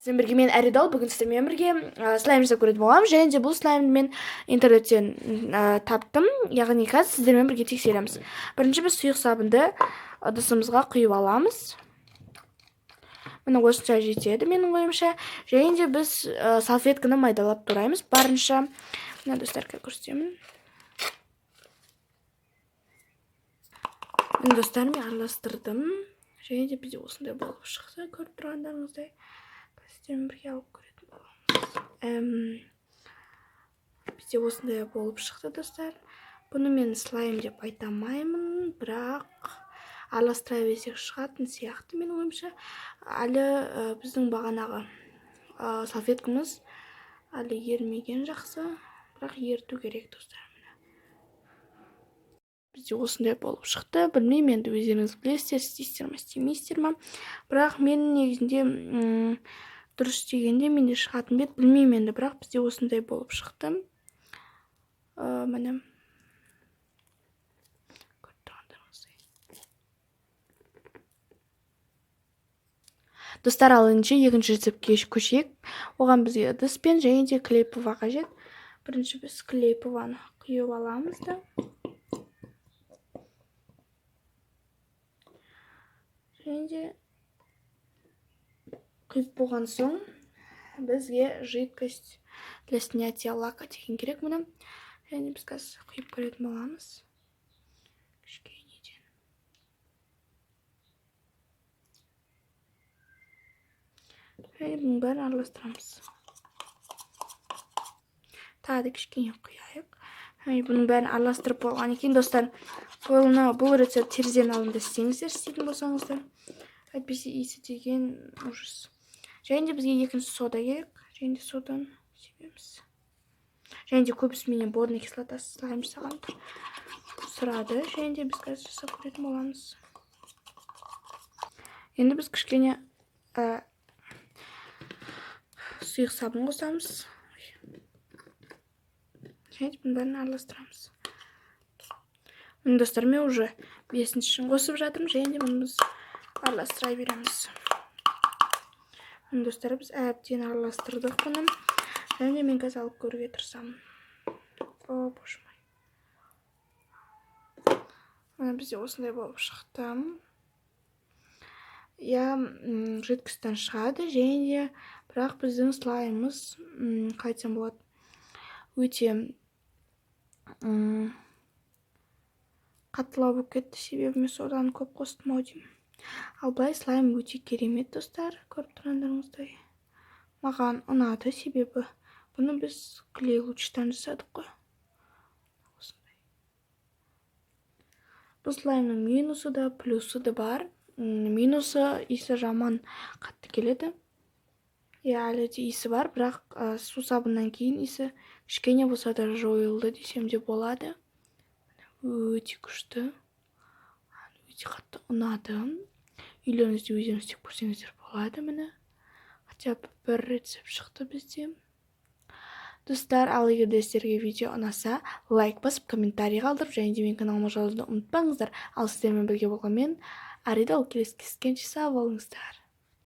Сіздермен бірге мен Аридол, бүгін сіздермен бірге слайм жасап көретін боламыз. Және де бұл слаймды мен интернеттен таптым. Яғни қазір сіздермен бірге тексереміз. Бірінші біз сұйық сабынды ыдысымызға құйып аламыз. Міне осынша жетеді менің ойымша. Және де біз салфетканы майдалап тураймыз. Барынша. Мына достарға көрсетемін. Мен достарым араластырдым. Және де бізде осындай болып шықты. Көріп тұрғандарыңыздай. Сіздермен бірге алып көретін боламыз. Бізде осындай болып шықты, достар. Бұны мен слайм деп айтамаймын, бірақ араластыра берсек шығатын сияқты менің ойымша. Әлі біздің бағанағы салфеткамыз әлі ермеген жақсы, бірақ ерту керек, достар. Бізде осындай болып шықты. Білмеймін, енді өздеріңіз білесіздер, істейсіздер ме, істемейсіздер ме. Бірақ мен негізінде дұрыс дегенде менде шығатын бет, білмеймін енді, бірақ бізде осындай болып шықты. Міне. Достар, ал енді екінші рецептке көшейік. Оған бізге ыдыспен және де клейпова қажет. Бірінші біз клейпованы құйып аламыз да. Және де құйып болған соң бізге жидкость для снятия лака деген керек мұны. Және біз қазір құйып көретін боламыз. Кішкенеден. Және бұның бәрін араластырамыз. Тағы да кішкене құяйық. Және бұның бәрін араластырып болған екен, достар. Бұл рецепт терезеден алынды істеңіздер, істейтін болсаңыздар. Әйтпесе иісі деген ужас. Және де бізге екінші сода керек. Және де содан себеміз. Және де көбісі менен борный кислотасы слайм жасағанды сұрады. Және де біз қазір жасап көретін боламыз. Енді біз кішкене сұйық сабын қосамыз. Және де бұның бәрін араластырамыз. Міне достар, мен уже 5-шін қосып жатырмын. Және де мұны біз араластыра береміз. Міне достар, біз әбден араластырдық бұны. Және де мен қазір алып көруге тырысамын. О, боже мой. Міне бізде осындай болып шықты. Жидкостьтен шығады. Және де бірақ біздің слаймымыз қайтсам болады. Өте қаттылау болып кетті, себебі мен содан көп қостым ау деймін. Ал былай слайм өте керемет, достар, көріп тұрғандарыңыздай. Маған ұнады, себебі бұны біз клей лучтан жасадық қой. Бұл слаймның минусы да, плюсы да бар. Минусы иісі жаман қатты келеді. Әлі де иісі бар, бірақ су сабыннан кейін иісі кішкене болса да жойылды десем де болады. Өте күшті. Өте қатты ұнады. Үйлеріңізде өздеріңіз істеп көрсеңіздер болады міне. Хотя бір рецепт шықты бізде. Достар, ал егер де сіздерге видео ұнаса, лайк басып, комментарий қалдырып, және де менің каналыма жазылуды ұмытпаңыздар. Ал сіздермен бірге болған мен Аридол, келесі кездескенше сау болыңыздар.